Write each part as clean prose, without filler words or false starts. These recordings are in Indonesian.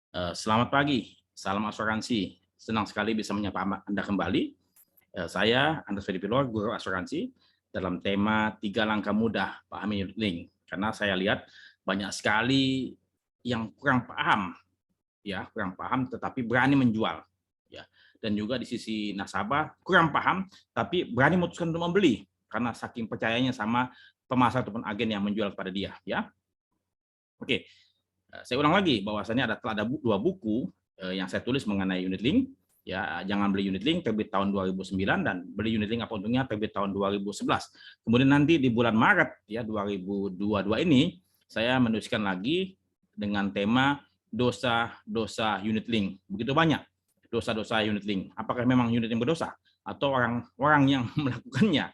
Selamat pagi, salam asuransi. Senang sekali bisa menyapa Anda kembali. Saya Andres Fedipilor, guru asuransi, dalam tema 3 langkah mudah pahami unit link. Karena saya lihat banyak sekali yang kurang paham, ya kurang paham, tetapi berani menjual, ya. Dan juga di sisi nasabah kurang paham, tapi berani memutuskan untuk membeli karena saking percayanya sama pemasar ataupun agen yang menjual kepada dia, ya. Oke, saya ulang lagi bahwasannya ada 2 buku yang saya tulis mengenai unit link, ya. Jangan beli unit link terbit tahun 2009 dan beli unit link apa untungnya terbit tahun 2011. Kemudian nanti di bulan Maret ya 2022 ini saya menuliskan lagi dengan tema dosa-dosa unit link. Begitu banyak dosa-dosa unit link. Apakah memang unit link berdosa atau orang-orang yang melakukannya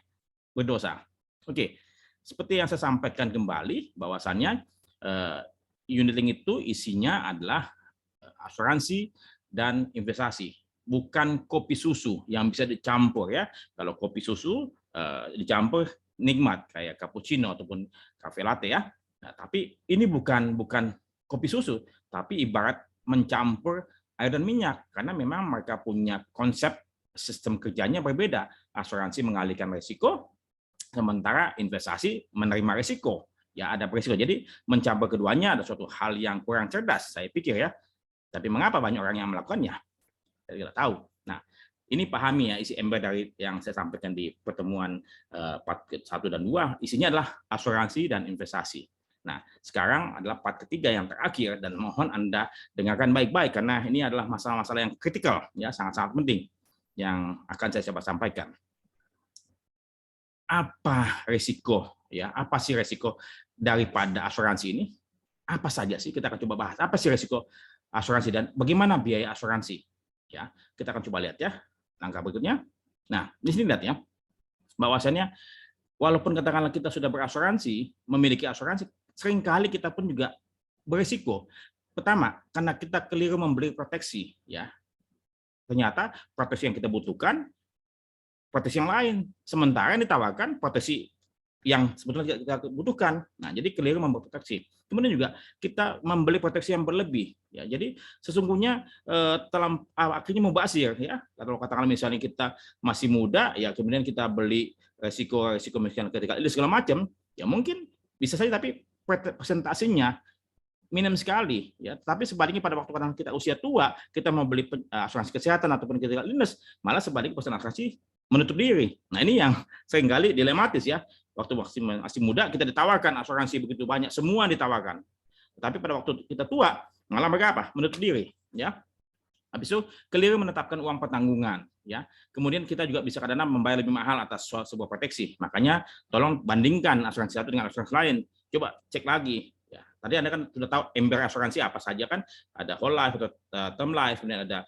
berdosa? Oke, seperti yang saya sampaikan kembali bahwasannya eh, unit link itu isinya adalah asuransi dan investasi, bukan kopi susu yang bisa dicampur ya. Kalau kopi susu dicampur nikmat kayak cappuccino ataupun cafe latte ya. Nah, tapi ini bukan kopi susu, tapi ibarat mencampur air dan minyak karena memang mereka punya konsep sistem kerjanya berbeda. Asuransi mengalihkan risiko, sementara investasi menerima risiko. Ya, ada berisiko. Jadi mencampur keduanya ada suatu hal yang kurang cerdas, saya pikir ya. Tapi mengapa banyak orang yang melakukannya? Saya tidak tahu. Nah, ini pahami ya isi ember dari yang saya sampaikan di pertemuan part 1 dan 2, isinya adalah asuransi dan investasi. Nah, sekarang adalah part ketiga yang terakhir dan mohon Anda dengarkan baik-baik karena ini adalah masalah-masalah yang kritikal ya, sangat-sangat penting yang akan saya coba sampaikan. Apa risiko ya? Apa sih risiko daripada asuransi ini? Apa saja sih? Kita akan coba bahas. Apa sih risiko asuransi dan bagaimana biaya asuransi? Ya, kita akan coba lihat ya. Langkah berikutnya. Nah, di sini lihat ya. Bahwasannya walaupun katakanlah kita sudah berasuransi, memiliki asuransi, seringkali kita pun juga berisiko. Pertama, karena kita keliru membeli proteksi ya. Ternyata proteksi yang kita butuhkan proteksi yang lain. Sementara yang ditawarkan proteksi yang sebetulnya kita butuhkan. Nah, jadi keliru membeli proteksi. Kemudian juga kita membeli proteksi yang berlebih. Ya, jadi sesungguhnya akhirnya mubazir ya. Kalau katakan misalnya kita masih muda, ya kemudian kita beli resiko miskin ketika itu segala macam, ya mungkin bisa saja tapi presentasinya minim sekali ya. Tapi sebaliknya pada waktu kita usia tua, kita mau beli asuransi kesehatan ataupun critical illness, malah sebaliknya pesan asuransi menutup diri. Nah, ini yang seringkali dilematis ya. Waktu masih muda kita ditawarkan asuransi begitu banyak, semua ditawarkan. Tapi pada waktu kita tua, malah berapa? Menutup diri, ya. Habis itu keliru menetapkan uang pertanggungan, ya. Kemudian kita juga bisa kadang-kadang membayar lebih mahal atas sebuah proteksi. Makanya tolong bandingkan asuransi satu dengan asuransi lain. Coba cek lagi. Ya, tadi Anda kan sudah tahu ember asuransi apa saja kan? Ada whole life, ada term life, kemudian ada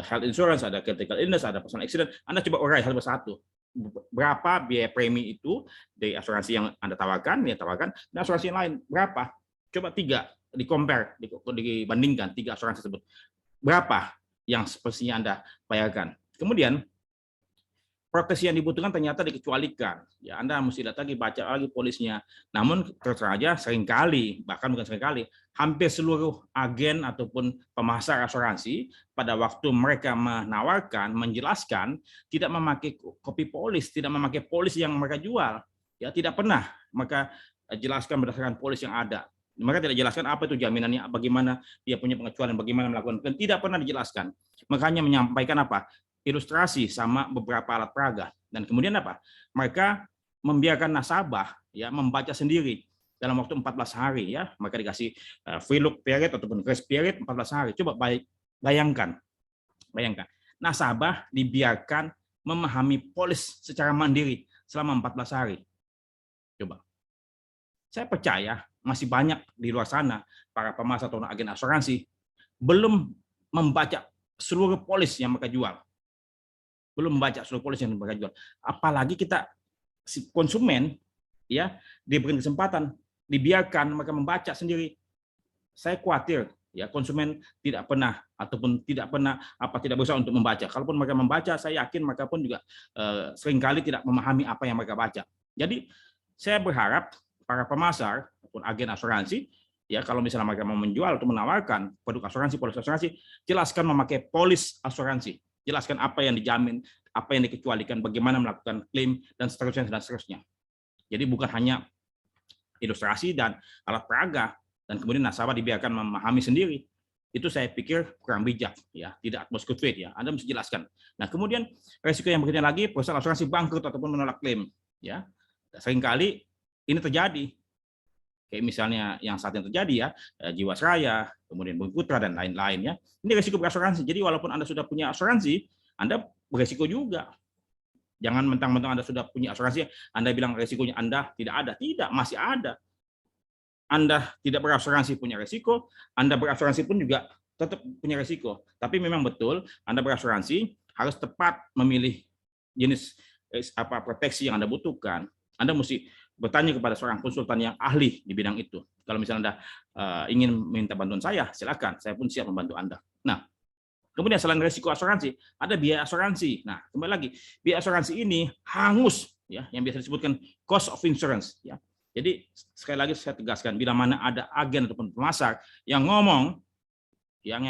health insurance, ada critical illness, ada personal accident. Anda coba urai satu persatu. Berapa biaya premi itu dari asuransi yang Anda tawarkan, dan asuransi yang lain berapa? Coba 3 dibandingkan 3 asuransi tersebut. Berapa yang sepertinya Anda bayarkan? Kemudian proteksi yang dibutuhkan ternyata dikecualikan. Ya, Anda mesti lihat lagi, baca lagi polisnya. Namun terus saja seringkali, bahkan bukan seringkali, hampir seluruh agen ataupun pemasar asuransi pada waktu mereka menawarkan, menjelaskan, tidak memakai copy polis, tidak memakai polis yang mereka jual. Ya, tidak pernah mereka jelaskan berdasarkan polis yang ada. Mereka tidak jelaskan apa itu jaminannya, bagaimana dia punya pengecualian, bagaimana melakukan, tidak pernah dijelaskan. Makanya menyampaikan apa? Ilustrasi sama beberapa alat peraga, dan kemudian apa? Mereka membiarkan nasabah ya membaca sendiri dalam waktu 14 hari ya. Mereka dikasih free look period ataupun grace period 14 hari. Coba bayangkan nasabah dibiarkan memahami polis secara mandiri selama 14 hari. Coba. Saya percaya masih banyak di luar sana para pemasar atau agen asuransi belum membaca seluruh polis yang mereka jual. Belum membaca seluruh polis yang mereka jual. Apalagi kita si konsumen ya diberi kesempatan, dibiarkan mereka membaca sendiri. Saya khawatir ya konsumen tidak pernah tidak berusaha untuk membaca. Kalaupun mereka membaca, saya yakin mereka pun juga seringkali tidak memahami apa yang mereka baca. Jadi saya berharap para pemasar ataupun agen asuransi ya kalau misalnya mereka mau menjual atau menawarkan produk asuransi, polis asuransi, jelaskan memakai polis asuransi, jelaskan apa yang dijamin, apa yang dikecualikan, bagaimana melakukan klaim dan seterusnya. Jadi bukan hanya ilustrasi dan alat peraga dan kemudian nasabah dibiarkan memahami sendiri. Itu saya pikir kurang bijak, ya, tidak atmos good faith, ya. Anda mesti jelaskan. Nah, kemudian resiko yang berikutnya lagi, perusahaan asuransi bangkrut ataupun menolak klaim, ya. Seringkali ini terjadi. Kayak misalnya yang saat ini terjadi, ya, Jiwasraya, kemudian Bumi Putra dan lain-lain, ya. Ini resiko berasuransi. Jadi walaupun Anda sudah punya asuransi, Anda beresiko juga. Jangan mentang-mentang Anda sudah punya asuransi, Anda bilang resikonya Anda tidak ada. Tidak, masih ada. Anda tidak berasuransi punya resiko, Anda berasuransi pun juga tetap punya resiko. Tapi memang betul, Anda berasuransi harus tepat memilih jenis proteksi yang Anda butuhkan. Anda mesti bertanya kepada seorang konsultan yang ahli di bidang itu. Kalau misalnya Anda ingin minta bantuan saya, silakan. Saya pun siap membantu Anda. Nah, kemudian selain resiko asuransi, ada biaya asuransi. Nah, kembali lagi, biaya asuransi ini hangus, ya, yang biasa disebutkan cost of insurance, ya. Jadi sekali lagi saya tegaskan, bila mana ada agen ataupun pemasar yang ngomong, yang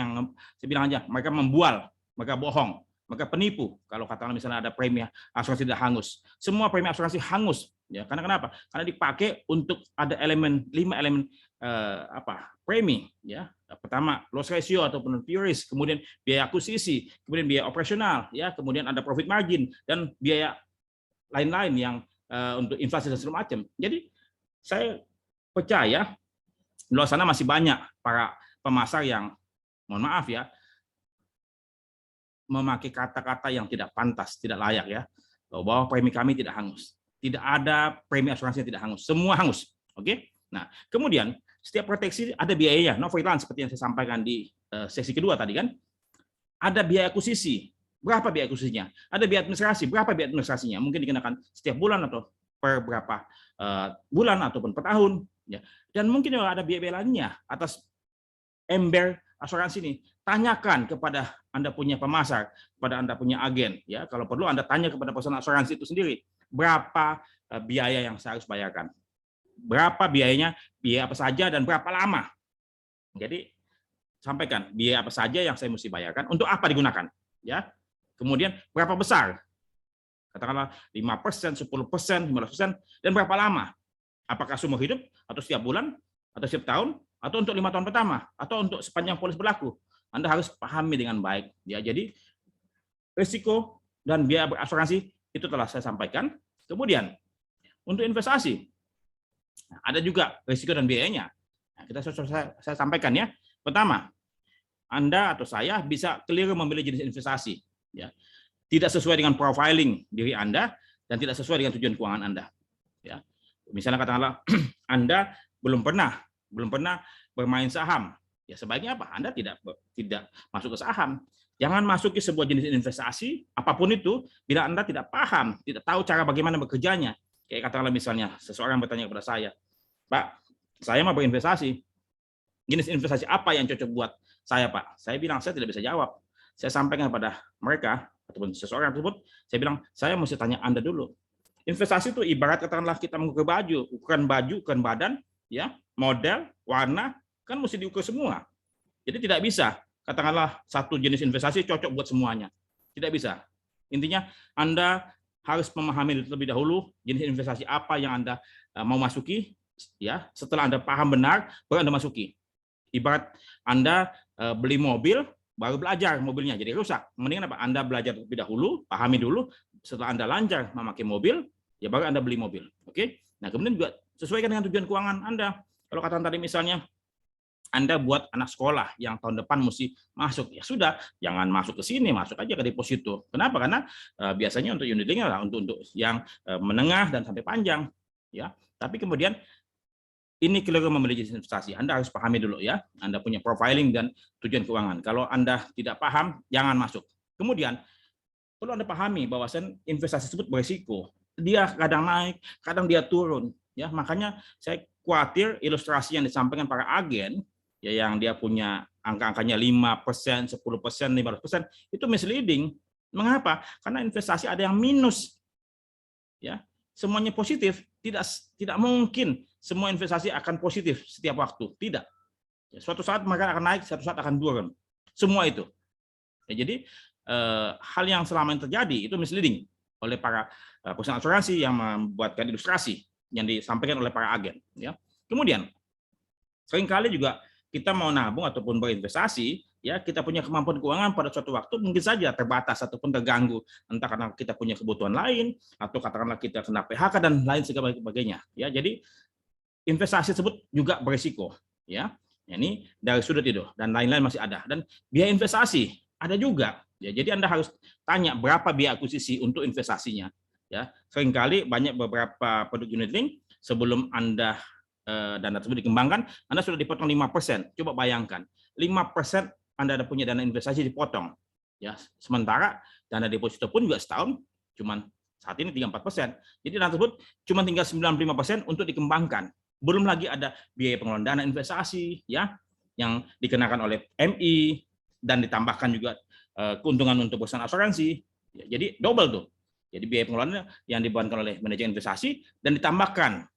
saya bilang aja, mereka membual, mereka bohong, mereka penipu. Kalau katakanlah misalnya ada premi asuransi tidak hangus, semua premi asuransi hangus, ya. Karena kenapa? Karena dipakai untuk ada 5 elemen premi, ya. Pertama loss ratio ataupun pure risk, kemudian biaya akuisisi, kemudian biaya operasional, ya, kemudian ada profit margin dan biaya lain-lain yang untuk inflasi dan segala macam. Jadi saya percaya di luar sana masih banyak para pemasar yang, mohon maaf ya, memakai kata-kata yang tidak pantas, tidak layak, ya, bahwa premi kami tidak hangus. Tidak ada premi asuransi yang tidak hangus, semua hangus. Oke? Nah, kemudian setiap proteksi ada biayanya, no free lunch seperti yang saya sampaikan di sesi kedua tadi, kan. Ada biaya akuisisi, berapa biaya akuisisinya? Ada biaya administrasi, berapa biaya administrasinya? Mungkin dikenakan setiap bulan atau per berapa bulan ataupun per tahun, ya. Dan mungkin ada biaya-biaya lainnya atas ember asuransi ini. Tanyakan kepada Anda punya pemasar, kepada Anda punya agen, ya. Kalau perlu Anda tanya kepada perusahaan asuransi itu sendiri, berapa biaya yang saya harus bayarkan, berapa biayanya, biaya apa saja dan berapa lama. Jadi sampaikan biaya apa saja yang saya mesti bayarkan, untuk apa digunakan, ya. Kemudian berapa besar, katakanlah 5%, 10%, 15%, dan berapa lama? Apakah seumur hidup, atau setiap bulan, atau setiap tahun, atau untuk 5 tahun pertama, atau untuk sepanjang polis berlaku? Anda harus pahami dengan baik, ya. Jadi risiko dan biaya berasuransi itu telah saya sampaikan. Kemudian untuk investasi ada juga risiko dan biayanya. Nah, saya sampaikan, ya. Pertama, Anda atau saya bisa keliru memilih jenis investasi, ya. Tidak sesuai dengan profiling diri Anda dan tidak sesuai dengan tujuan keuangan Anda, ya. Misalnya katakanlah Anda belum pernah bermain saham, ya sebaiknya apa? Anda tidak masuk ke saham. Jangan masuki sebuah jenis investasi apapun itu bila Anda tidak paham, tidak tahu cara bagaimana bekerjanya. Kayak katakanlah misalnya seseorang bertanya kepada saya, Pak, saya mau berinvestasi, jenis investasi apa yang cocok buat saya, Pak? Saya bilang saya tidak bisa jawab. Saya sampaikan kepada mereka ataupun seseorang tersebut, saya bilang saya mesti tanya Anda dulu. Investasi itu ibarat katakanlah kita mengukur baju, ukuran badan, ya, model, warna, kan mesti diukur semua. Jadi tidak bisa katakanlah satu jenis investasi cocok buat semuanya. Tidak bisa. Intinya Anda harus memahami terlebih dahulu jenis investasi apa yang Anda mau masuki, ya. Setelah Anda paham benar, baru Anda masuki. Ibarat Anda beli mobil, baru belajar mobilnya jadi rusak. Mendingan apa? Anda belajar terlebih dahulu, pahami dulu. Setelah Anda lancar memakai mobil, ya baru Anda beli mobil. Oke? Nah, kemudian juga sesuaikan dengan tujuan keuangan Anda. Kalau kata tadi misalnya Anda buat anak sekolah yang tahun depan mesti masuk, ya sudah, jangan masuk ke sini, masuk aja ke deposito. Kenapa? Karena biasanya untuk unit link untuk yang menengah dan sampai panjang, ya. Tapi kemudian ini keliru memilih jenis investasi. Anda harus pahami dulu, ya. Anda punya profiling dan tujuan keuangan. Kalau Anda tidak paham, jangan masuk. Kemudian perlu Anda pahami bahwa investasi tersebut berisiko. Dia kadang naik, kadang dia turun, ya. Makanya saya khawatir ilustrasi yang disampaikan para agen, ya, yang dia punya angka-angkanya 5%, 10%, 15%, itu misleading. Mengapa? Karena investasi ada yang minus, ya. Semuanya positif, tidak mungkin semua investasi akan positif setiap waktu. Tidak. Suatu saat mereka akan naik, suatu saat akan turun. Semua itu. Jadi hal yang selama ini terjadi itu misleading oleh para perusahaan asuransi yang membuatkan ilustrasi yang disampaikan oleh para agen. Ya. Kemudian seringkali juga kita mau nabung ataupun berinvestasi, ya kita punya kemampuan keuangan pada suatu waktu mungkin saja terbatas ataupun terganggu, entah karena kita punya kebutuhan lain atau katakanlah kita kena PHK dan lain sebagainya. Ya, jadi investasi tersebut juga berisiko. Ya, ini dari sudut itu dan lain-lain masih ada. Dan biaya investasi ada juga. Ya, jadi Anda harus tanya berapa biaya akuisisi untuk investasinya. Ya, seringkali banyak beberapa produk unit link sebelum Anda dana tersebut dikembangkan, Anda sudah dipotong 5%. Coba bayangkan, 5% Anda ada punya dana investasi dipotong. Ya, sementara dana deposito pun juga setahun cuman saat ini 34%. Jadi dana tersebut cuma tinggal 95% untuk dikembangkan. Belum lagi ada biaya pengelolaan dana investasi ya yang dikenakan oleh MI dan ditambahkan juga keuntungan untuk perusahaan asuransi. Ya, jadi double tuh. Jadi biaya pengelolaan yang dibebankan oleh manajer investasi dan ditambahkan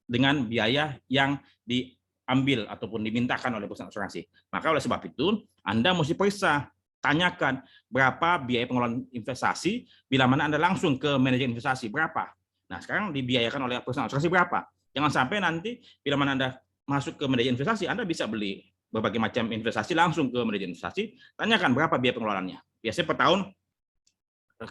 dengan biaya yang diambil ataupun dimintakan oleh perusahaan asuransi. Maka oleh sebab itu, Anda mesti periksa, tanyakan berapa biaya pengelolaan investasi bila mana Anda langsung ke manajer investasi, berapa. Nah, sekarang dibiayakan oleh perusahaan asuransi berapa. Jangan sampai nanti bila mana Anda masuk ke manajer investasi, Anda bisa beli berbagai macam investasi langsung ke manajer investasi, tanyakan berapa biaya pengelolaannya. Biasanya per tahun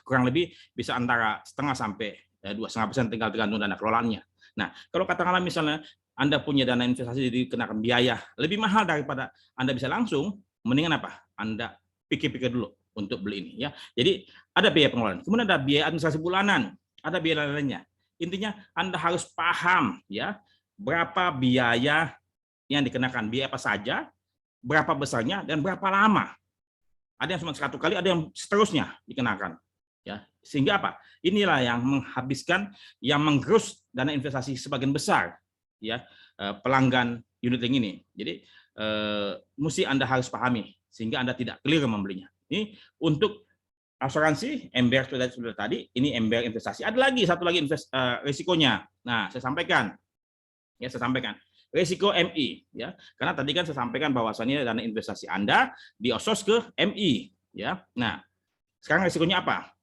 kurang lebih bisa antara setengah sampai 2,5%, tinggal tergantung dana kelolaannya. Nah, kalau katakanlah misalnya Anda punya dana investasi dikenakan biaya lebih mahal daripada Anda bisa langsung, mendingan apa? Anda pikir-pikir dulu untuk beli ini ya. Jadi ada biaya pengelolaan, kemudian ada biaya administrasi bulanan, ada biaya lainnya. Intinya Anda harus paham ya berapa biaya yang dikenakan, biaya apa saja, berapa besarnya dan berapa lama. Ada yang cuma 1 kali, ada yang seterusnya dikenakan. Ya, sehingga apa? Inilah yang menghabiskan, yang menggerus dana investasi sebagian besar ya pelanggan unit link ini. Jadi mesti Anda harus pahami sehingga Anda tidak keliru membelinya. Ini untuk asuransi ember sudah tadi, ini ember investasi. Ada lagi satu lagi risikonya. Nah, saya sampaikan. Risiko MI ya. Karena tadi kan saya sampaikan bahwasannya dana investasi Anda diosos ke MI ya. Nah, sekarang risikonya apa?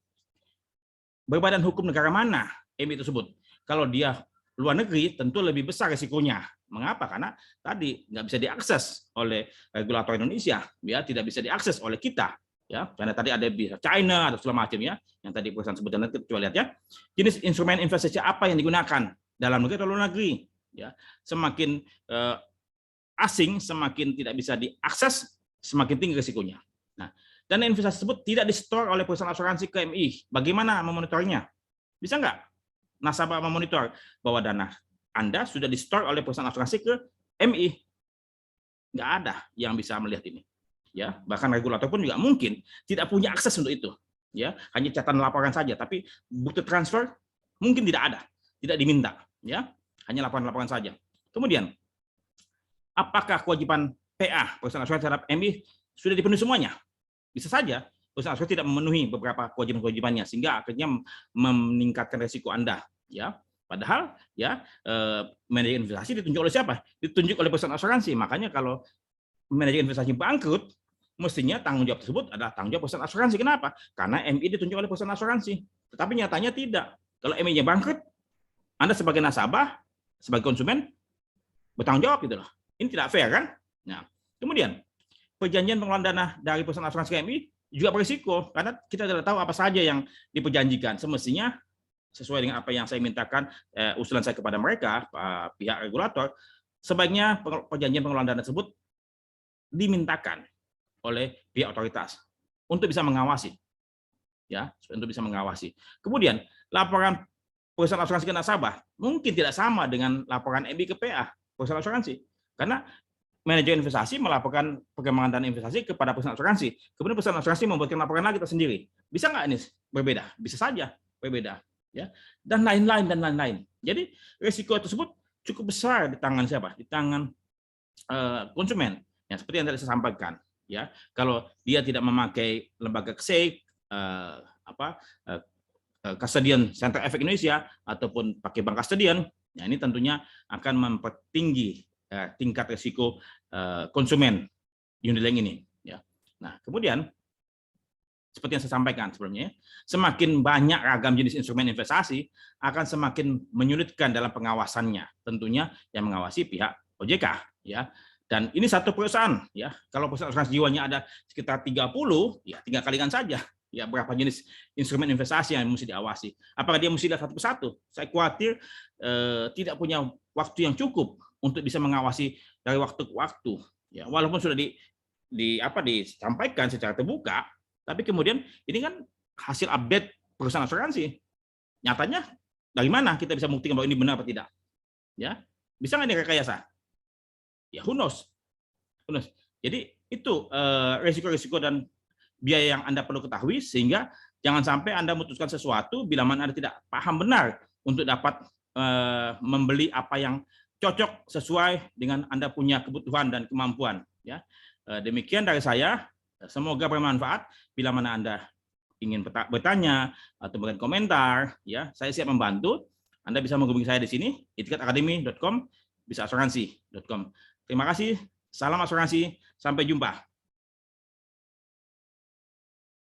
Berbadan hukum negara mana MI tersebut? Kalau dia luar negeri, tentu lebih besar risikonya. Mengapa? Karena tadi nggak bisa diakses oleh regulator Indonesia, ya tidak bisa diakses oleh kita, ya karena tadi ada bisa China atau segala macam ya. Yang tadi perusahaan sebutkan nanti coba lihat ya. Jenis instrumen investasi apa yang digunakan dalam negeri atau luar negeri? Ya, semakin asing, semakin tidak bisa diakses, semakin tinggi risikonya. Nah, dana investasi tersebut tidak di-store oleh perusahaan asuransi ke MI. Bagaimana memonitornya? Bisa nggak nasabah memonitor bahwa dana Anda sudah di-store oleh perusahaan asuransi ke MI? Nggak ada yang bisa melihat ini. Ya, bahkan regulator pun juga mungkin tidak punya akses untuk itu. Ya, hanya catatan laporan saja, tapi bukti transfer mungkin tidak ada, tidak diminta. Ya, hanya laporan-laporan saja. Kemudian, apakah kewajiban PA perusahaan asuransi terhadap MI sudah dipenuhi semuanya? Bisa saja perusahaan asuransi tidak memenuhi beberapa kewajiban-kewajibannya sehingga akhirnya meningkatkan risiko Anda ya. Padahal ya manajer investasi ditunjuk oleh siapa? Ditunjuk oleh perusahaan asuransi. Makanya kalau manajer investasi bangkrut, mestinya tanggung jawab tersebut adalah tanggung jawab perusahaan asuransi. Kenapa? Karena MI ditunjuk oleh perusahaan asuransi. Tetapi nyatanya tidak. Kalau MI-nya bangkrut, Anda sebagai nasabah, sebagai konsumen bertanggung jawab gitu loh. Ini tidak fair kan? Nah, kemudian perjanjian pengelolaan dana dari perusahaan asuransi KMI juga berisiko karena kita tidak tahu apa saja yang diperjanjikan. Semestinya sesuai dengan apa yang saya mintakan usulan saya kepada mereka pihak regulator, sebaiknya perjanjian pengelolaan dana tersebut dimintakan oleh pihak otoritas untuk bisa mengawasi, ya, untuk bisa mengawasi. Kemudian laporan perusahaan asuransi ke nasabah mungkin tidak sama dengan laporan MI ke PA perusahaan asuransi karena manajer investasi melaporkan perkembangan dana investasi kepada perusahaan asuransi. Kemudian perusahaan asuransi membuatkan laporan lagi tersendiri. Bisa nggak ini berbeda? Bisa saja berbeda. Ya, dan lain-lain dan lain-lain. Jadi risiko tersebut cukup besar di tangan siapa? Di tangan konsumen. Ya, seperti yang tadi saya sampaikan. Ya, kalau dia tidak memakai lembaga KSEI, custodian Center Efek Indonesia ataupun pakai bank custodian, ya ini tentunya akan mempertinggi tingkat risiko konsumen unit link ini. Ya. Nah, kemudian seperti yang saya sampaikan sebelumnya, semakin banyak ragam jenis instrumen investasi akan semakin menyulitkan dalam pengawasannya. Tentunya yang mengawasi pihak OJK, ya. Dan ini satu perusahaan, ya. Kalau perusahaan asuransi jiwanya ada sekitar 30, ya tinggal kalikan saja. Ya, berapa jenis instrumen investasi yang mesti diawasi. Apakah dia mesti lihat satu persatu? Saya khawatir tidak punya waktu yang cukup untuk bisa mengawasi dari waktu ke waktu. Ya, walaupun sudah disampaikan secara terbuka, tapi kemudian ini kan hasil update perusahaan asuransi. Nyatanya dari mana kita bisa membuktikan bahwa ini benar atau tidak? Ya, bisa nggak direkayasa? Ya, who knows? Jadi itu risiko-risiko dan biaya yang Anda perlu ketahui, sehingga jangan sampai Anda memutuskan sesuatu bila mana Anda tidak paham benar untuk dapat membeli apa yang cocok sesuai dengan Anda punya kebutuhan dan kemampuan. Ya, demikian dari saya. Semoga bermanfaat. Bila mana Anda ingin bertanya atau memberikan komentar, ya saya siap membantu. Anda bisa menghubungi saya di sini, itikadakademi.com, bisa asuransi.com. Terima kasih. Salam asuransi. Sampai jumpa.